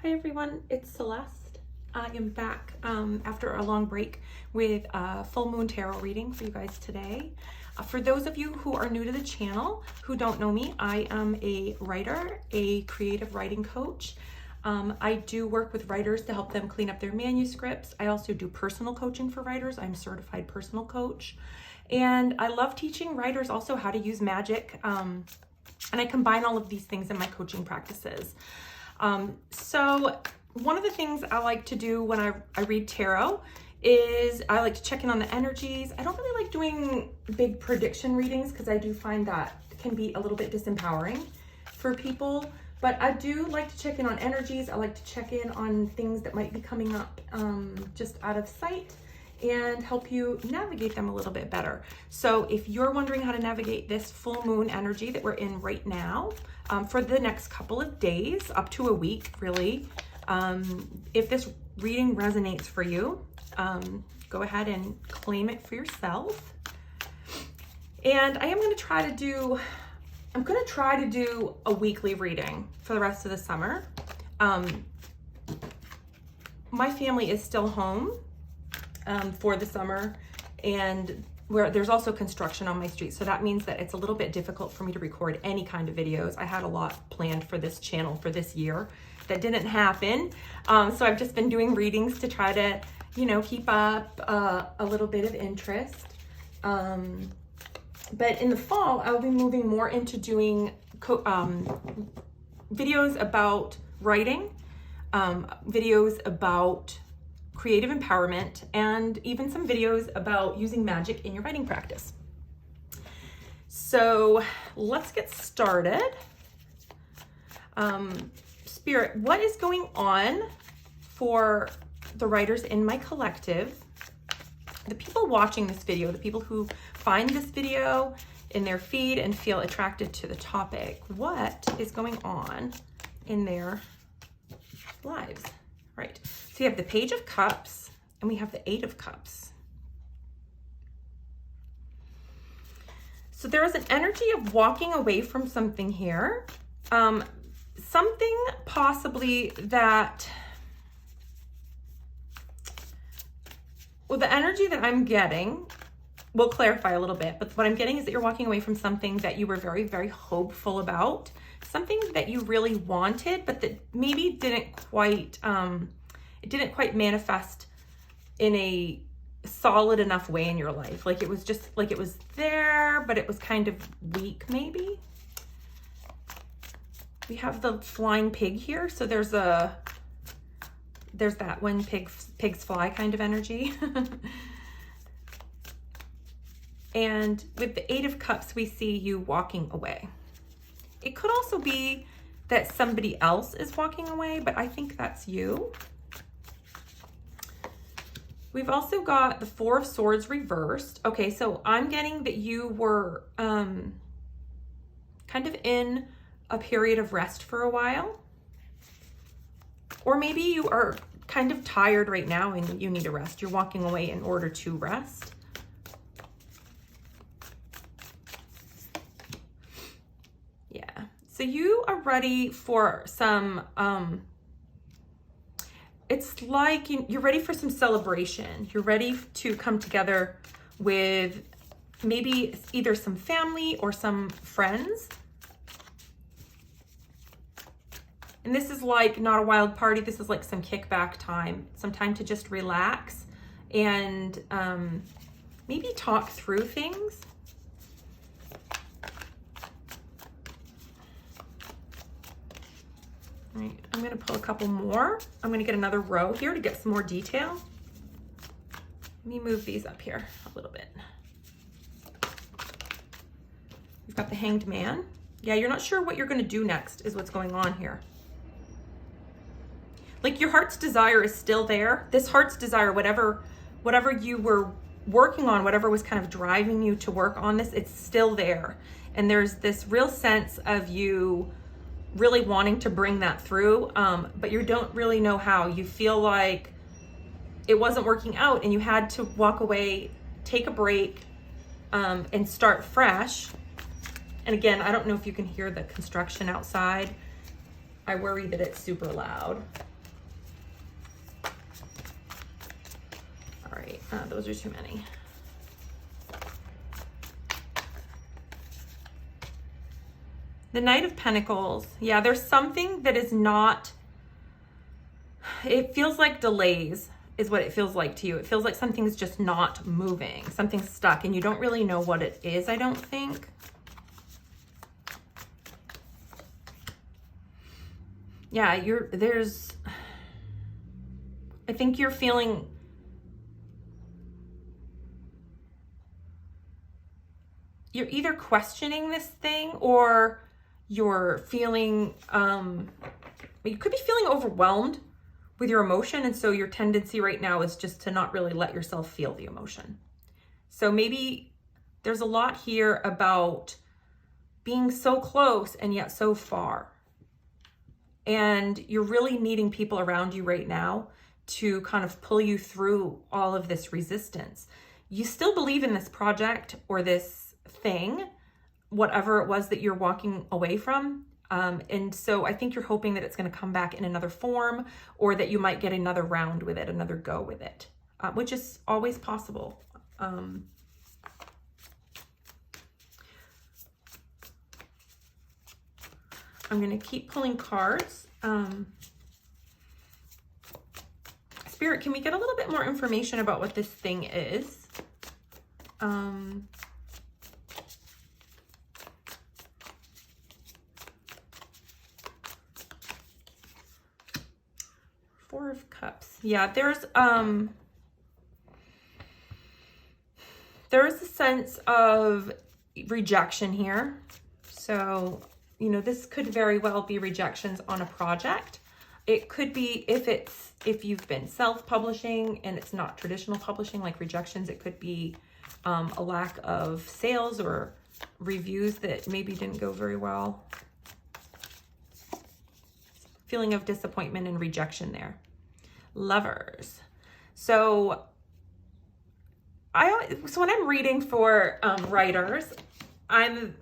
Hi everyone, it's Celeste. I am back after a long break with a full moon tarot reading for you guys today. For those of you who are new to the channel, who don't know me, I am a writer, a creative writing coach. I do work with writers to help them clean up their manuscripts. I also do personal coaching for writers. I'm a certified personal coach. And I love teaching writers also how to use magic. And I combine all of these things in my coaching practices. So one of the things I like to do when I read tarot is I like to check in on the energies. I don't really like doing big prediction readings because I do find that can be a little bit disempowering for people, but I do like to check in on energies. I like to check in on things that might be coming up just out of sight and help you navigate them a little bit better. So if you're wondering how to navigate this full moon energy that we're in right now, for the next couple of days, up to a week, really, if this reading resonates for you, go ahead and claim it for yourself. And I am going to try to do, a weekly reading for the rest of the summer. My family is still home for the summer, and where there's also construction on my street. So that means that it's a little bit difficult for me to record any kind of videos. I had a lot planned for this channel for this year that didn't happen. So I've just been doing readings to try to, keep up a little bit of interest. But in the fall, I'll be moving more into doing videos about writing, videos about creative empowerment, and even some videos about using magic in your writing practice. So let's get started. Spirit, what is going on for the writers in my collective? The people watching this video, the people who find this video in their feed and feel attracted to the topic, what is going on in their lives? Right. So you have the Page of Cups and we have the Eight of Cups. So there is an energy of walking away from something here. Something possibly that, well, the energy that I'm getting will clarify a little bit, but what I'm getting is that you're walking away from something that you were very, very hopeful about, something that you really wanted, but that maybe didn't quite manifest in a solid enough way in your life. Like it was just like it was there, but it was kind of weak maybe. We have the flying pig here. So there's that when pigs fly kind of energy. And with the Eight of Cups, we see you walking away. It could also be that somebody else is walking away, but I think that's you. We've also got the Four of Swords reversed. Okay, so I'm getting that you were kind of in a period of rest for a while. Or maybe you are kind of tired right now and you need a rest. You're walking away in order to rest. Yeah, so you are ready for some, it's like you're ready for some celebration. You're ready to come together with maybe either some family or some friends. And this is like not a wild party. This is like some kickback time, some time to just relax and maybe talk through things. All right, I'm going to pull a couple more. I'm going to get another row here to get some more detail. Let me move these up here a little bit. We've got the Hanged Man. Yeah, you're not sure what you're going to do next is what's going on here. Like your heart's desire is still there. This heart's desire, whatever you were working on, whatever was kind of driving you to work on this, it's still there. And there's this real sense of you really wanting to bring that through, but you don't really know how. You feel like it wasn't working out and you had to walk away, take a break, and start fresh. And again, I don't know if you can hear the construction outside. I worry that it's super loud. right, those are too many. The Knight of Pentacles. Yeah, there's something that is not, it feels like delays is what it feels like to you. It feels like something's just not moving. Something's stuck and you don't really know what it is, I don't think. Yeah, I think you're feeling, you're either questioning this thing or you're feeling, you could be feeling overwhelmed with your emotion. And so your tendency right now is just to not really let yourself feel the emotion. So maybe there's a lot here about being so close and yet so far. And you're really needing people around you right now to kind of pull you through all of this resistance. You still believe in this project or this thing, whatever it was that you're walking away from. And so I think you're hoping that it's going to come back in another form, or that you might get another round with it, another go with it, which is always possible. I'm going to keep pulling cards. Spirit, can we get a little bit more information about what this thing is? Four of Cups. Yeah, there's a sense of rejection here. So, you know, this could very well be rejections on a project. It could be if you've been self-publishing and it's not traditional publishing, like rejections. It could be a lack of sales or reviews that maybe didn't go very well. Feeling of disappointment and rejection there. Lovers. So when I'm reading for writers, I'm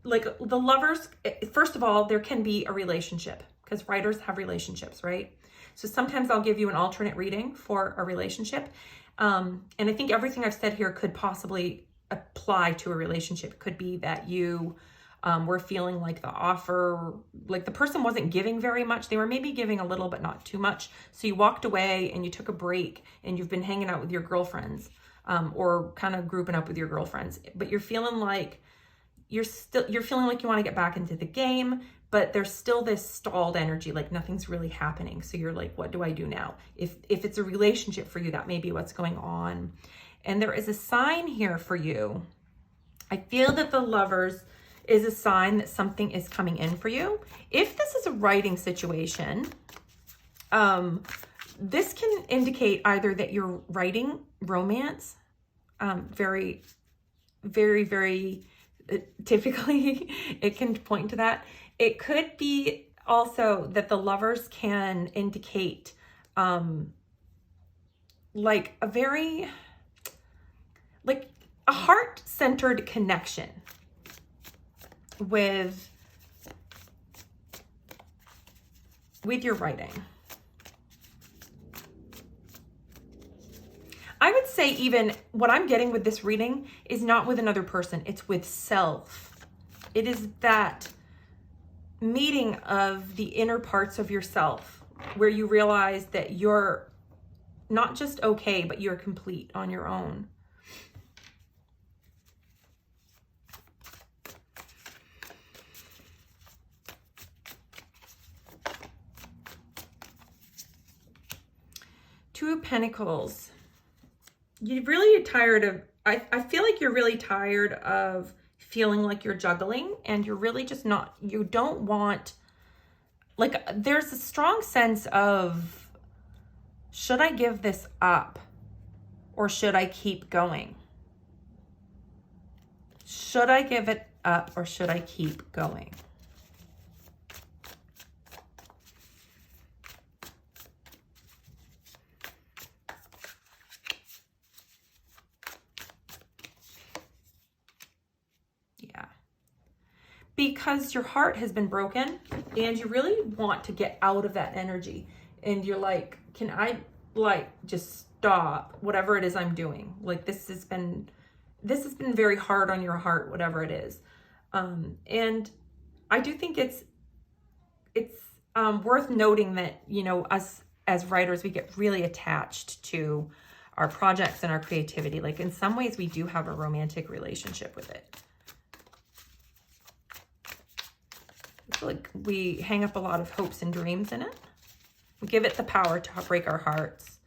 like, the lovers, first of all, there can be a relationship because writers have relationships, right? So sometimes I'll give you an alternate reading for a relationship. And I think everything I've said here could possibly apply to a relationship. It could be that you were feeling like the offer, like the person wasn't giving very much. They were maybe giving a little, but not too much. So you walked away and you took a break and you've been hanging out with your girlfriends or kind of grouping up with your girlfriends, but you're feeling like you're feeling like you want to get back into the game, but there's still this stalled energy, like nothing's really happening. So you're like, what do I do now? If it's a relationship for you, that may be what's going on. And there is a sign here for you. I feel that the Lovers is a sign that something is coming in for you. If this is a writing situation, this can indicate either that you're writing romance, very, very, very typically it can point to that. It could be also that the Lovers can indicate like a very, like a heart-centered connection with your writing. I would say even what I'm getting with this reading is not with another person, it's with self. It is that meeting of the inner parts of yourself where you realize that you're not just okay, but you're complete on your own. Two of Pentacles. You really are tired of, I feel like you're really tired of feeling like you're juggling, and you're really just not, you don't want, like, there's a strong sense of, should I give this up or should I keep going? Should I give it up or should I keep going? Because your heart has been broken and you really want to get out of that energy. And you're like, can I like, just stop whatever it is I'm doing. Like, this has been very hard on your heart, whatever it is. And I do think it's worth noting that, you know, us as writers, we get really attached to our projects and our creativity. Like, in some ways we do have a romantic relationship with it. I feel like we hang up a lot of hopes and dreams in it. We give it the power to break our hearts.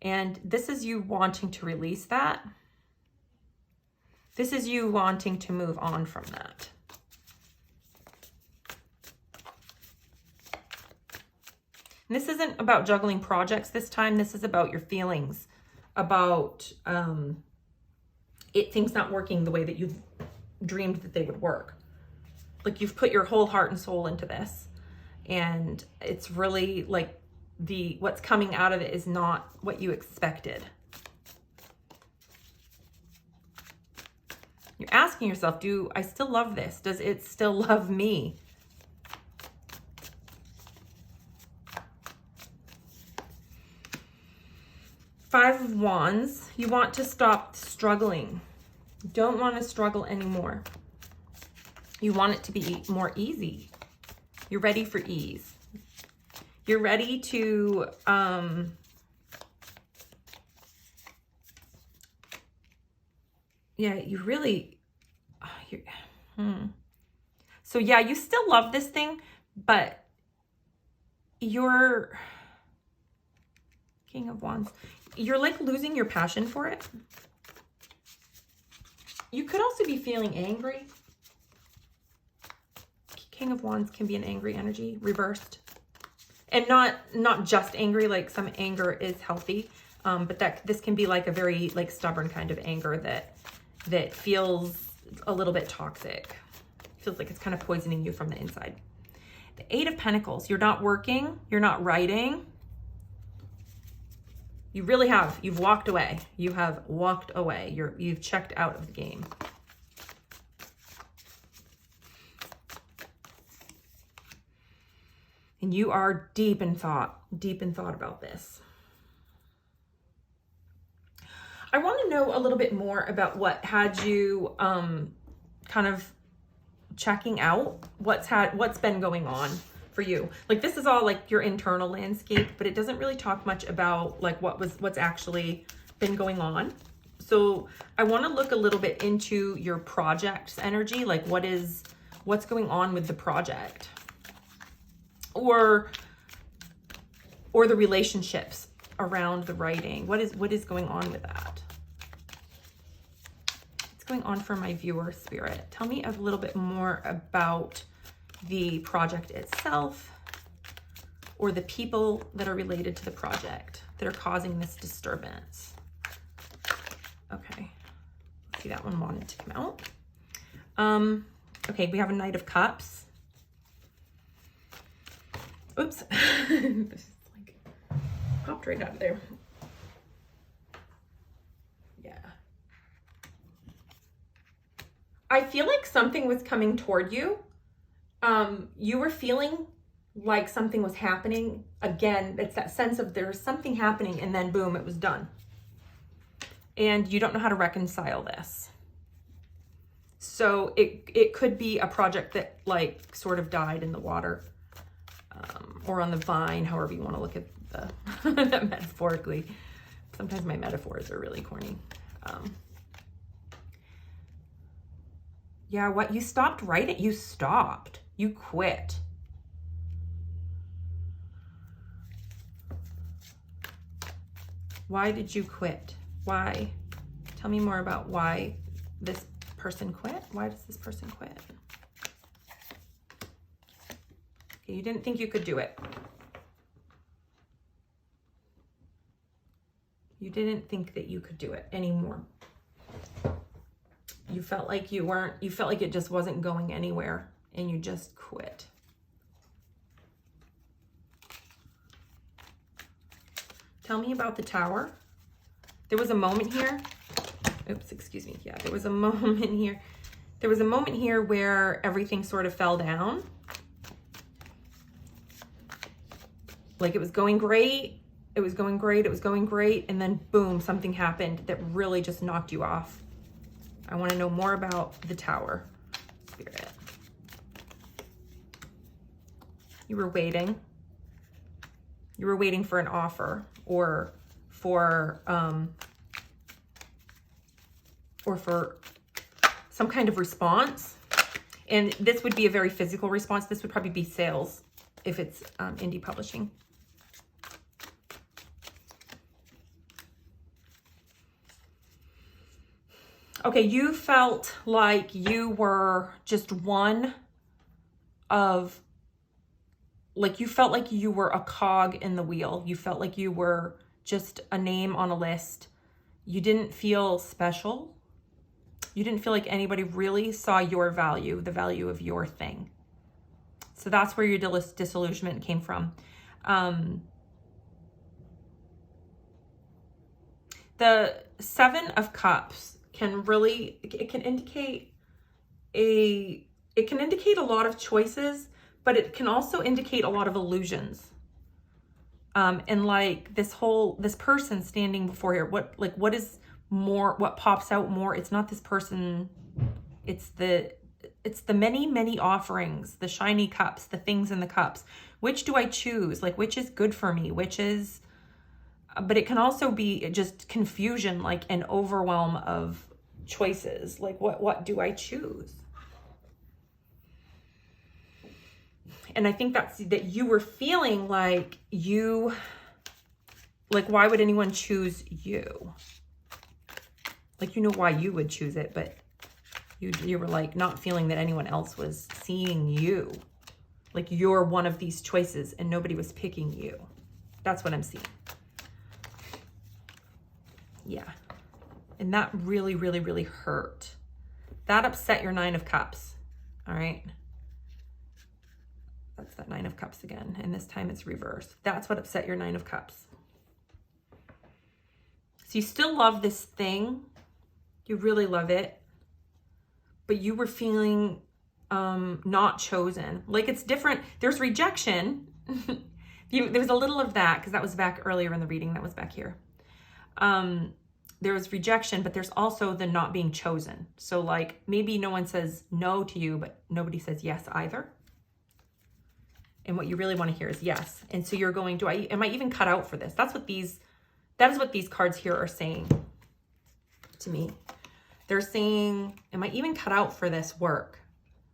And this is you wanting to release that. This is you wanting to move on from that. And this isn't about juggling projects this time. This is about your feelings, about things not working the way that you've dreamed that they would work. Like, you've put your whole heart and soul into this, and it's really like what's coming out of it is not what you expected. You're asking yourself, do I still love this? Does it still love me? Five of Wands, you want to stop struggling. You don't want to struggle anymore. You want it to be more easy. You're ready for ease. You're ready to yeah, you really So yeah, you still love this thing, but you're King of Wands. You're like losing your passion for it. You could also be feeling angry. King of Wands can be an angry energy, reversed. And not just angry, like some anger is healthy, but this can be like a very like stubborn kind of anger that feels a little bit toxic. Feels like it's kind of poisoning you from the inside. The Eight of Pentacles, you're not working, you're not writing. You really have. You've walked away. You have walked away. You've checked out of the game. And you are deep in thought about this. I want to know a little bit more about what had you kind of checking out, what's been going on for you. Like, this is all like your internal landscape, but it doesn't really talk much about like what's actually been going on. So I want to look a little bit into your project's energy, like what's going on with the project, or the relationships around the writing. What is going on with that? What's going on for my viewer spirit? Tell me a little bit more about the project itself, or the people that are related to the project that are causing this disturbance. Okay, let's see, that one wanted to come out. Okay, we have a Knight of Cups. Oops, this like popped right out of there. Yeah. I feel like something was coming toward you. You were feeling like something was happening. Again, it's that sense of there's something happening and then boom, it was done. And you don't know how to reconcile this. So it could be a project that like sort of died in the water, or on the vine, however you want to look at that metaphorically. Sometimes my metaphors are really corny. Yeah, what you stopped writing, you stopped. You quit. Why did you quit? Why? Tell me more about why this person quit. Why does this person quit? Okay, you didn't think you could do it. You didn't think that you could do it anymore. You felt like you felt like it just wasn't going anywhere, and you just quit. Tell me about the Tower. There was a moment here. Oops, excuse me. Yeah, there was a moment here. There was a moment here where everything sort of fell down. Like, it was going great, it was going great, it was going great, and then boom, something happened that really just knocked you off. I want to know more about the Tower, Spirit. You were waiting. You were waiting for an offer or for some kind of response. And this would be a very physical response. This would probably be sales if it's indie publishing. Okay, you felt like you were just one of, like you felt like you were a cog in the wheel. You felt like you were just a name on a list. You didn't feel special. You didn't feel like anybody really saw your value, the value of your thing. So that's where your disillusionment came from. The Seven of Cups can really, it can indicate a lot of choices, but it can also indicate a lot of illusions. And like this person standing before here, what is more, what pops out more? It's not this person, it's the many, many offerings, the shiny cups, the things in the cups. Which do I choose? Like, which is good for me? Which is, but it can also be just confusion, like an overwhelm of choices. Like, what do I choose? And I think that you were feeling like why would anyone choose you? Like, you know why you would choose it, but you were like not feeling that anyone else was seeing you. Like you're one of these choices and nobody was picking you. That's what I'm seeing. Yeah. And that really, really, really hurt. That upset your Nine of Cups. All right. That's that Nine of Cups again. And this time it's reversed. That's what upset your Nine of Cups. So you still love this thing. You really love it. But you were feeling not chosen. Like it's different. There's rejection. There's a little of that because that was back earlier in the reading. That was back here. There was rejection, but there's also the not being chosen. So like maybe no one says no to you, but nobody says yes either. And what you really want to hear is yes. And so you're going, am I even cut out for this? That is what these cards here are saying to me. They're saying, am I even cut out for this work?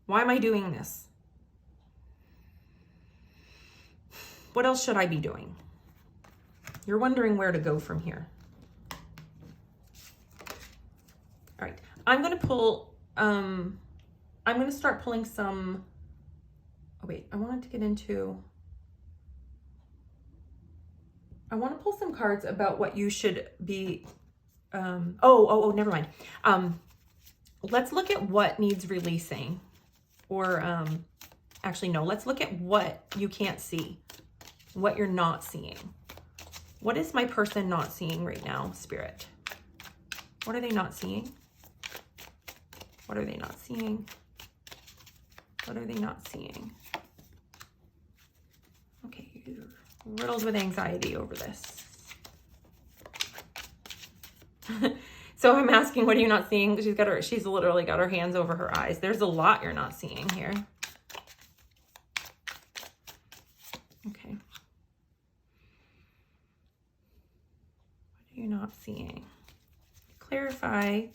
Why am I doing this? What else should I be doing? You're wondering where to go from here. All right, I'm going to pull, I'm going to start pulling some, oh wait, I want to pull some cards about what you should be, never mind. Let's look at what needs releasing or, actually, no, let's look at what you can't see, what you're not seeing. What is my person not seeing right now, Spirit? What are they not seeing? What are they not seeing? What are they not seeing? Okay, you're riddled with anxiety over this. So I'm asking, what are you not seeing? She's literally got her hands over her eyes. There's a lot you're not seeing here. Okay. What are you not seeing? Clarify.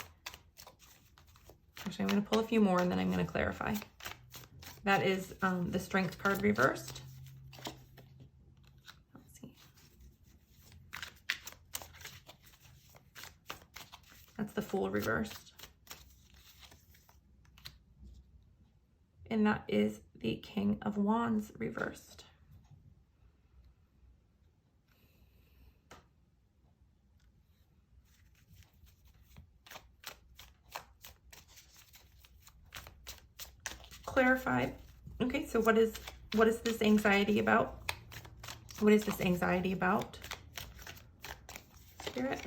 Actually, I'm going to pull a few more and then I'm going to clarify. That is the Strength card reversed. Let's see. That's the Fool reversed. And that is the King of Wands reversed. Clarify. Okay, so what is this anxiety about? What is this anxiety about, Spirit?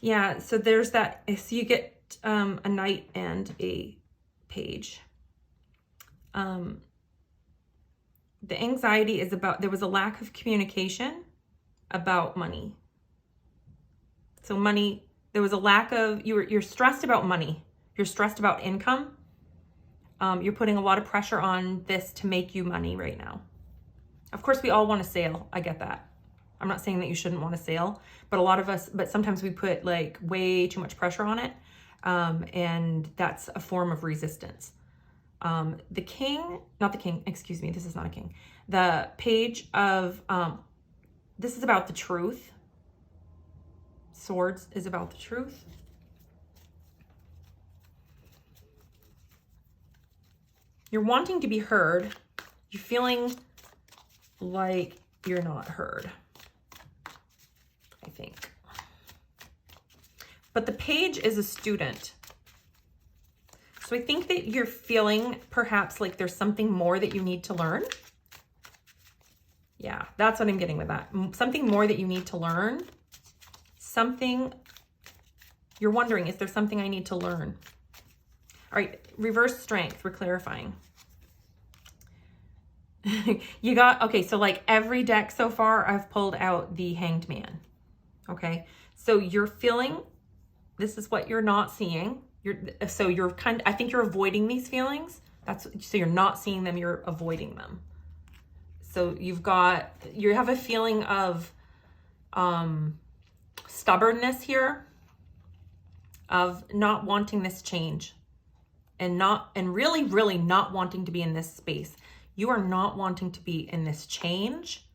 Yeah, so there's that. So you get a Knight and a Page. The anxiety is about, there was a lack of communication about money. So money, there was a lack of, you're stressed about money. You're stressed about income. You're putting a lot of pressure on this to make you money right now. Of course, we all want to sail. I get that. I'm not saying that you shouldn't want to sail, but a lot of us, but sometimes we put like way too much pressure on it. And that's a form of resistance. The king, not the king, excuse me, this is not a king. The page of, this is about the truth. Swords is about the truth. You're wanting to be heard. You're feeling like you're not heard, I think. But the page is a student. So I think that you're feeling perhaps like there's something more that you need to learn. Yeah, that's what I'm getting with that. Something more that you need to learn. Something, you're wondering, is there something I need to learn? All right, reverse strength, we're clarifying. You got, okay, so like every deck so far, I've pulled out the Hanged Man. Okay, so you're feeling, this is what you're not seeing. So you're kind of, I think you're avoiding these feelings. So you're not seeing them, you're avoiding them. So you have a feeling of stubbornness here, of not wanting this change and really not wanting to be in this space. You are not wanting to be in this change.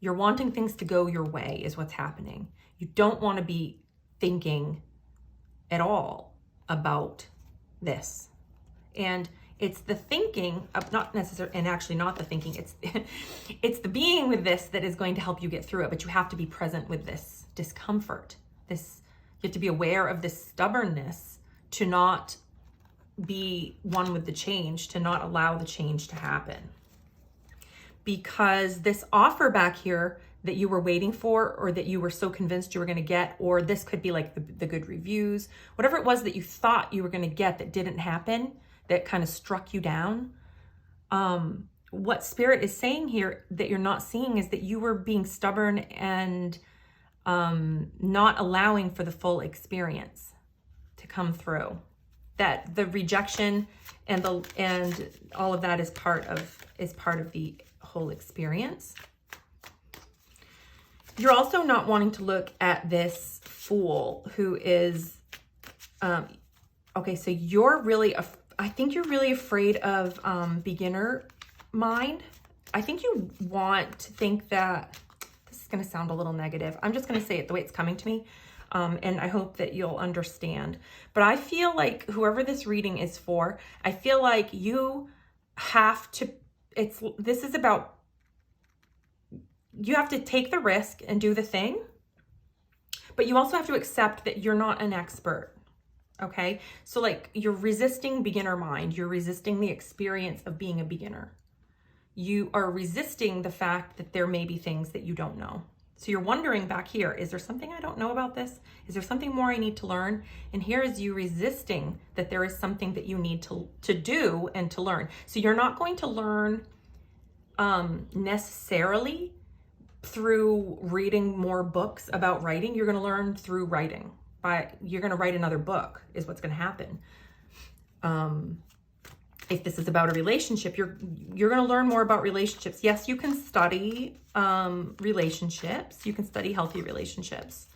You're wanting things to go your way is what's happening. You don't want to be thinking at all about this. And it's the thinking of not necessarily, and actually not the thinking, it's the being with this that is going to help you get through it. But you have to be present with this discomfort. You have to be aware of this stubbornness to not be one with the change, to not allow the change to happen. Because this offer back here that you were waiting for, or that you were so convinced you were going to get, or this could be like the good reviews, whatever it was that you thought you were going to get that didn't happen, that kind of struck you down. What Spirit is saying here that you're not seeing is that you were being stubborn and not allowing for the full experience to come through. That the rejection and all of that is part of the whole experience. You're also not wanting to look at this Fool who is, okay, so you're really, I think you're really afraid of beginner mind. I think you want to think that, this is going to sound a little negative. I'm just going to say it the way it's coming to me. And I hope that you'll understand. But I feel like whoever this reading is for, I feel like you have to, this is about, you have to take the risk and do the thing, but you also have to accept that you're not an expert. Okay. So like you're resisting beginner mind. You're resisting the experience of being a beginner. You are resisting the fact that there may be things that you don't know. So you're wondering back here, is there something I don't know about this? Is there something more I need to learn? And here is you resisting that there is something that you need to do and to learn. So you're not going to learn necessarily through reading more books about writing. You're going to learn through writing. You're going to write another book is what's going to happen. If this is about a relationship, you're going to learn more about relationships. Yes, you can study relationships. You can study healthy relationships.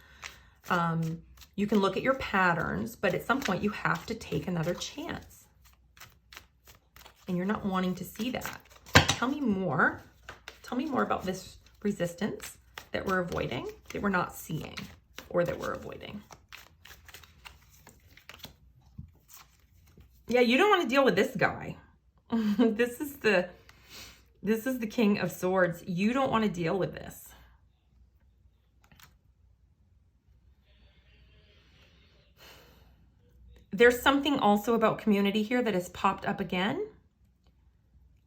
You can look at your patterns, but at some point you have to take another chance. And you're not wanting to see that. Tell me more. Tell me more about this resistance that we're avoiding, that we're not seeing, or that we're avoiding. Yeah, you don't want to deal with this guy. This is the King of Swords. You don't want to deal with this. There's something also about community here that has popped up again.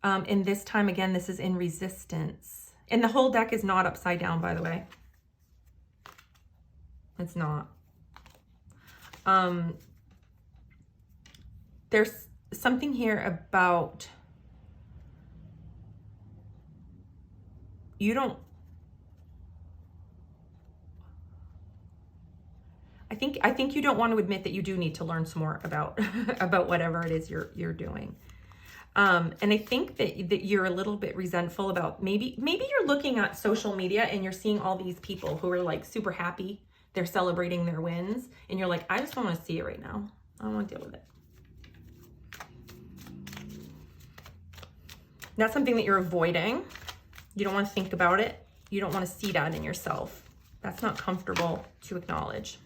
And this time, again, this is in resistance. And the whole deck is not upside down, by the way. It's not. There's something here about I think you don't want to admit that you do need to learn some more about about whatever it is you're doing. And I think that you're a little bit resentful about maybe you're looking at social media and you're seeing all these people who are like super happy. They're celebrating their wins. And you're like, I just don't want to see it right now. I don't want to deal with it. That's something that you're avoiding. You don't want to think about it. You don't want to see that in yourself. That's not comfortable to acknowledge.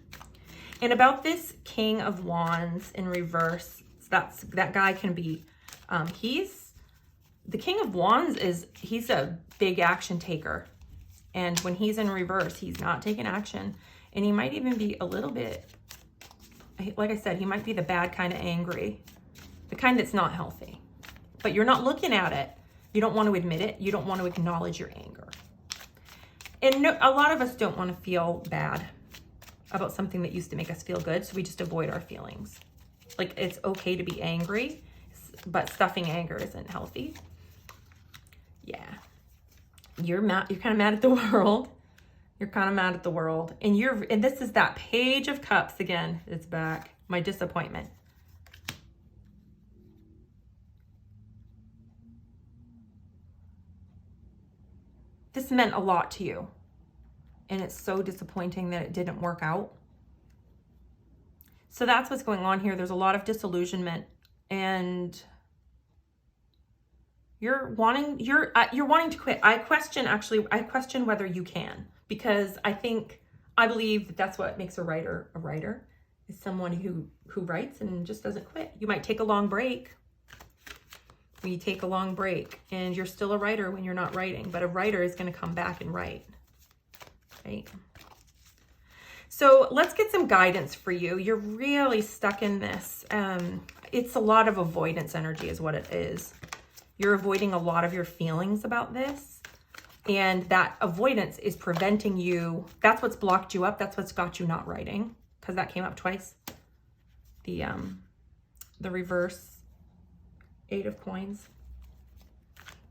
And about this King of Wands in reverse, that guy can be, the King of Wands he's a big action taker. And when he's in reverse, he's not taking action. And he might even be a little bit, like I said, he might be the bad kind of angry, the kind that's not healthy. But you're not looking at it. You don't want to admit it. You don't want to acknowledge your anger. And a lot of us don't want to feel bad about something that used to make us feel good, so we just avoid our feelings. Like, it's okay to be angry, but stuffing anger isn't healthy. Yeah. You're mad. You're kind of mad at the world. You're kind of mad at the world. And this is that Page of Cups again. It's back. My disappointment. This meant a lot to you. And it's so disappointing that it didn't work out. So that's what's going on here. There's a lot of disillusionment, and you're wanting to quit. I question whether you can, because I believe that that's what makes a writer is someone who writes and just doesn't quit. You might take a long break. We take a long break, and you're still a writer when you're not writing, but a writer is going to come back and write. Right? So let's get some guidance for you. You're really stuck in this. It's a lot of avoidance energy is what it is. You're avoiding a lot of your feelings about this. And that avoidance is preventing you. That's what's blocked you up. That's what's got you not writing, because that came up twice. The reverse Eight of Coins.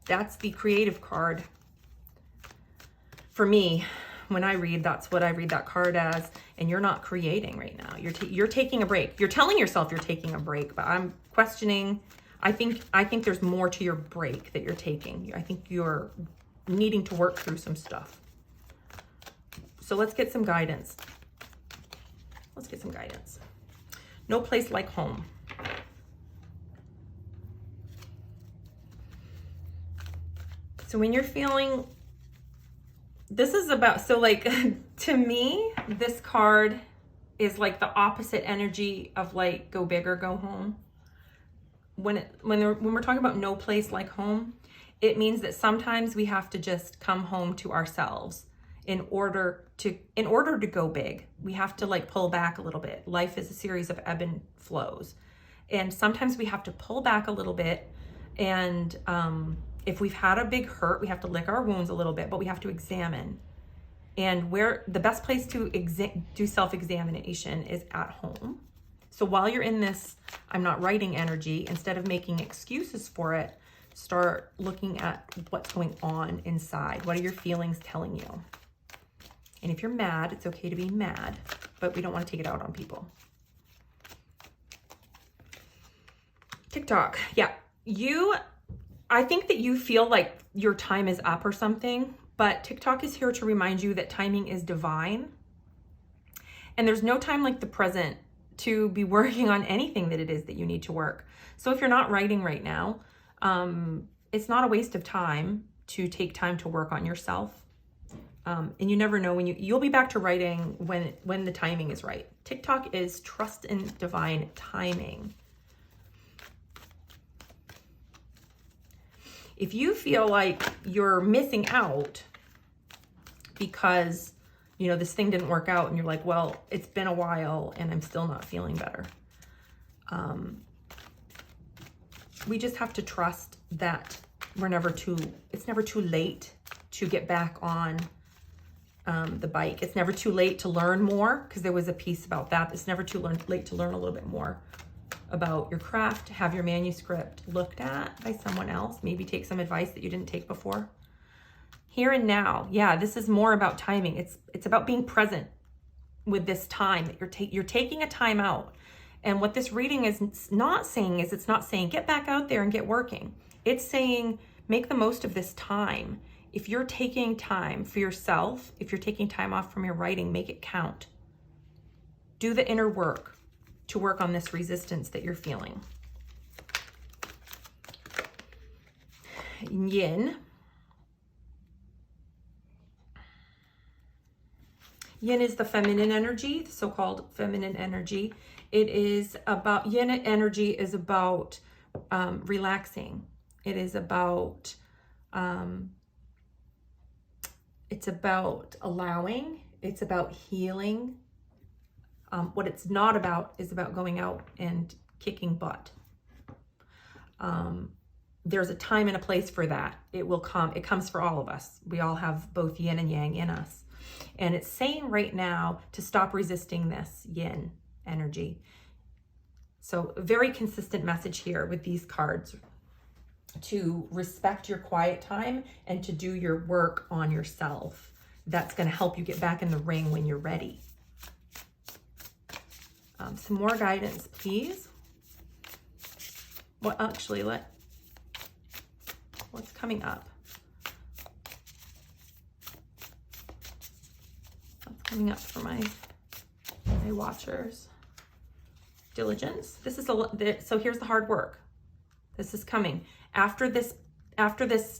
That's the creative card. For me, when I read, that's what I read that card as. And you're not creating right now. You're taking a break. You're telling yourself you're taking a break, but I'm questioning. I think there's more to your break that you're taking. I think you're needing to work through some stuff. So let's get some guidance. Let's get some guidance. No place like home. So when you're feeling, this is about, so like, to me, this card is like the opposite energy of like, go big or go home. When we're talking about no place like home, it means that sometimes we have to just come home to ourselves in order to go big. We have to like pull back a little bit. Life is a series of ebb and flows. And sometimes we have to pull back a little bit. And if we've had a big hurt, we have to lick our wounds a little bit, but we have to examine. And where the best place to do self-examination is at home. So while you're in this, I'm not writing energy, instead of making excuses for it, start looking at what's going on inside. What are your feelings telling you? And if you're mad, it's okay to be mad, but we don't want to take it out on people. TikTok. Yeah. I think that you feel like your time is up or something, but TikTok is here to remind you that timing is divine. And there's no time like the present to be working on anything that it is that you need to work. So if you're not writing right now, it's not a waste of time to take time to work on yourself. And you never know when you'll be back to writing when the timing is right. TikTok is trust in divine timing. If you feel like you're missing out because, this thing didn't work out and you're like, well, it's been a while and I'm still not feeling better. We just have to trust that it's never too late to get back on the bike. It's never too late to learn more, because there was a piece about that. It's never too late to learn a little bit more about your craft, have your manuscript looked at by someone else, maybe take some advice that you didn't take before. Here and now. Yeah, this is more about timing. It's about being present with this time that you're taking a time out. And what this reading is not saying is, it's not saying get back out there and get working. It's saying make the most of this time. If you're taking time for yourself, if you're taking time off from your writing, make it count. Do the inner work to work on this resistance that you're feeling. Yin. Yin is the feminine energy, the so-called feminine energy. It is about, yin energy is about relaxing. It is about, it's about allowing. It's about healing. What it's not about is about going out and kicking butt. There's a time and a place for that. It will come. It comes for all of us. We all have both yin and yang in us. And it's saying right now to stop resisting this yin energy. So a very consistent message here with these cards, to respect your quiet time and to do your work on yourself. That's going to help you get back in the ring when you're ready. Some more guidance, please. Well, actually, what's coming up? What's coming up for my watchers? Diligence. This is so here's the hard work. This is coming. After this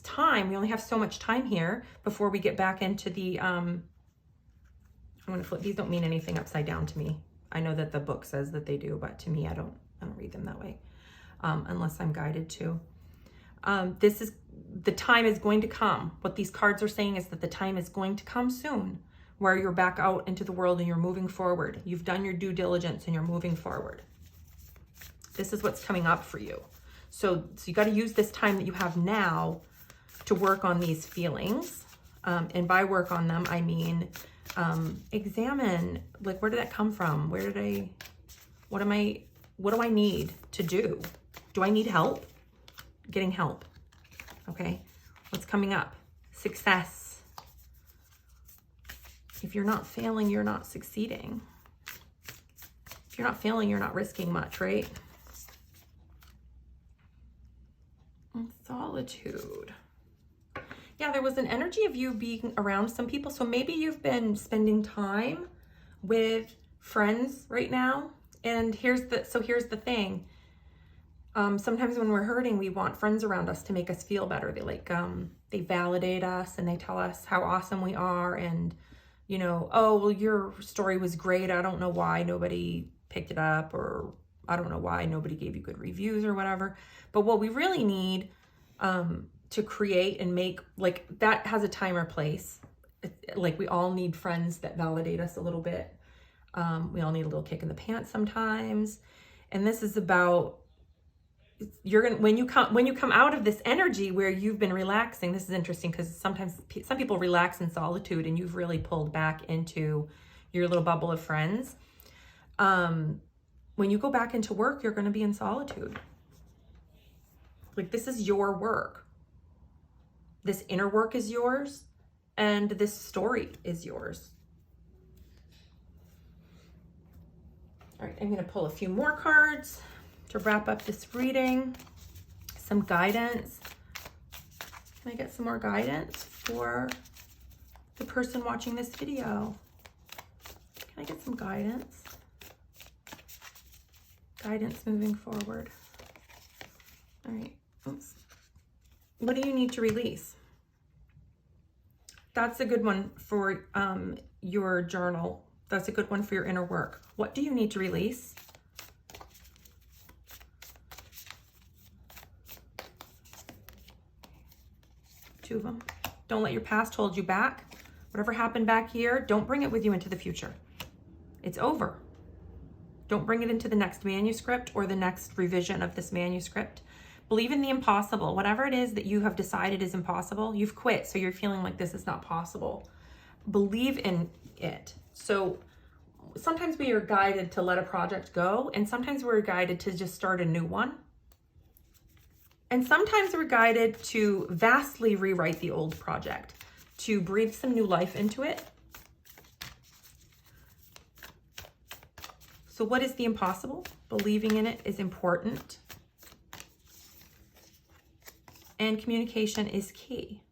time, we only have so much time here before we get back into the, I'm going to flip. These don't mean anything upside down to me. I know that the book says that they do, but to me, I don't read them that way, unless I'm guided to. The time is going to come. What these cards are saying is that the time is going to come soon where you're back out into the world and you're moving forward. You've done your due diligence and you're moving forward. This is what's coming up for you. So you got to use this time that you have now to work on these feelings. And by work on them, I mean, examine, like, where did that come from? What do I need to do? Do I need help? Getting help. Okay. What's coming up? Success. If you're not failing, you're not succeeding. If you're not failing, you're not risking much, right? And solitude. Yeah, there was an energy of you being around some people. So maybe you've been spending time with friends right now. And here's the thing. Sometimes when we're hurting, we want friends around us to make us feel better. They validate us and they tell us how awesome we are. And, you know, oh, well, your story was great. I don't know why nobody picked it up, or I don't know why nobody gave you good reviews or whatever. But what we really need to create and make, like, that has a time or place. Like, we all need friends that validate us a little bit. We all need a little kick in the pants sometimes. And this is about, when you come out of this energy where you've been relaxing. This is interesting because sometimes some people relax in solitude and you've really pulled back into your little bubble of friends. When you go back into work, you're going to be in solitude. Like, this is your work. This inner work is yours, and this story is yours. All right, I'm going to pull a few more cards to wrap up this reading. Some guidance. Can I get some more guidance for the person watching this video? Can I get some guidance? Guidance moving forward. All right. Oops. What do you need to release? That's a good one for your journal. That's a good one for your inner work. What do you need to release? Two of them. Don't let your past hold you back. Whatever happened back here, don't bring it with you into the future. It's over. Don't bring it into the next manuscript or the next revision of this manuscript. Believe in the impossible. Whatever it is that you have decided is impossible, you've quit, so you're feeling like this is not possible. Believe in it. So sometimes we are guided to let a project go, and sometimes we're guided to just start a new one. And sometimes we're guided to vastly rewrite the old project. to breathe some new life into it. So what is the impossible? Believing in it is important. And communication is key.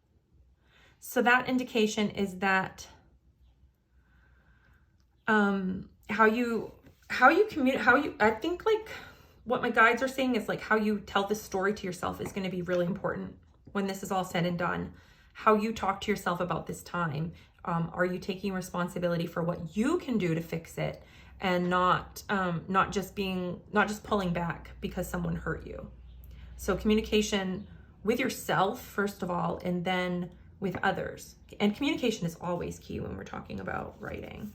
So that indication is that I think like what my guides are saying is like how you tell this story to yourself is going to be really important when this is all said and done. How you talk to yourself about this time. Are you taking responsibility for what you can do to fix it, and not just pulling back because someone hurt you? So communication with yourself, first of all, and then with others. And communication is always key when we're talking about writing.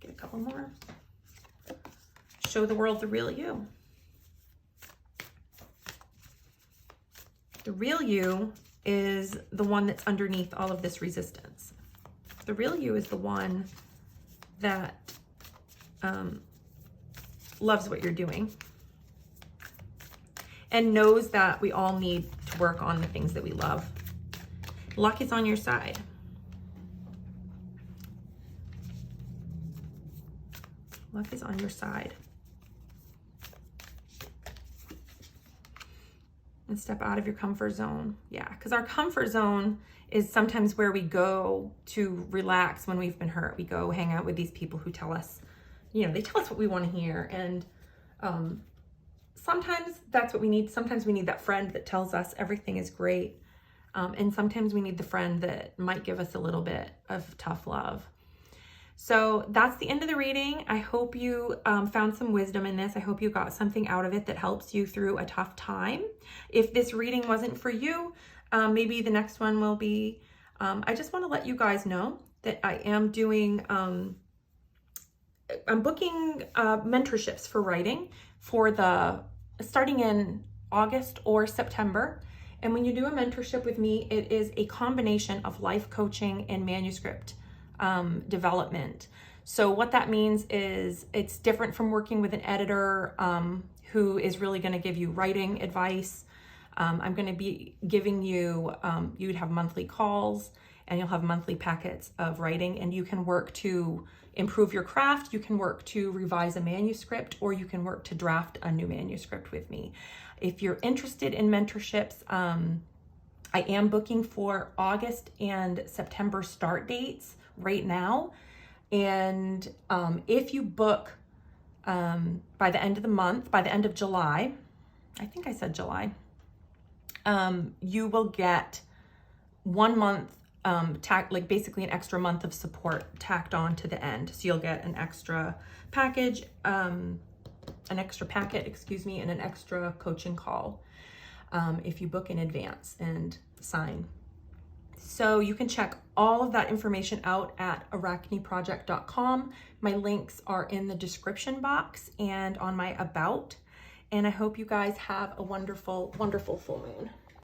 Get a couple more. Show the world the real you. The real you is the one that's underneath all of this resistance. The real you is the one that loves what you're doing and knows that we all need to work on the things that we love. Luck is on your side. Luck is on your side. And step out of your comfort zone. Yeah, because our comfort zone is sometimes where we go to relax when we've been hurt. We go hang out with these people who tell us, they tell us what we want to hear. And sometimes that's what we need. Sometimes we need that friend that tells us everything is great. And sometimes we need the friend that might give us a little bit of tough love. So that's the end of the reading. I hope you found some wisdom in this. I hope you got something out of it that helps you through a tough time. If this reading wasn't for you, maybe the next one will be. I just want to let you guys know that I am doing, I'm booking mentorships for writing starting in August or September. And when you do a mentorship with me, it is a combination of life coaching and manuscript development. So what that means is it's different from working with an editor who is really going to give you writing advice. I'm going to be giving you, you'd have monthly calls and you'll have monthly packets of writing, and you can work to improve your craft. You can work to revise a manuscript, or you can work to draft a new manuscript with me. If you're interested in mentorships, I am booking for August and September start dates right now. And if you book by the end of the month, by the end of July, I think I said July, you will get 1 month like basically an extra month of support tacked on to the end. So you'll get an extra package, an extra packet, and an extra coaching call if you book in advance and sign. So you can check all of that information out at arachneproject.com. My links are in the description box and on my about. And I hope you guys have a wonderful, wonderful full moon.